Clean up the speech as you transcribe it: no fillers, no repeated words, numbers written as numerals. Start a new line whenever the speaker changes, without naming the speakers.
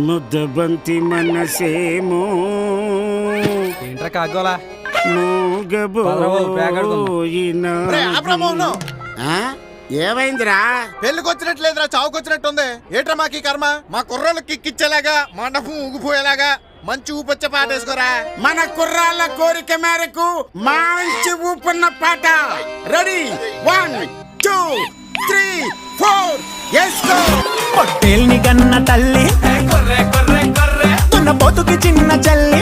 ముద్దబంతి మనసేమో
ఏంట్రా కాగోలా
మూగబోయినా. ఏమైందిరా?
పెళ్ళికొచ్చినట్లేదురా, చావుకొచ్చినట్టుంది. ఏట్రా మాకి కర్మ? మా కుర్రోళ్ళు కిక్కిచ్చేలాగా మండపం ఊగిపోయేలాగా మంచి ఊపొచ్చే పాట వేసుకోరా.
మన కుర్రాళ్ళ కోరిక మేరకు మంచి ఊపున్న పాట. రెడీ 1 2 3 4 వేసుకో.
పొట్టేల్ని కన్న తల్లి తున్న బతుకి చిన్న చల్లి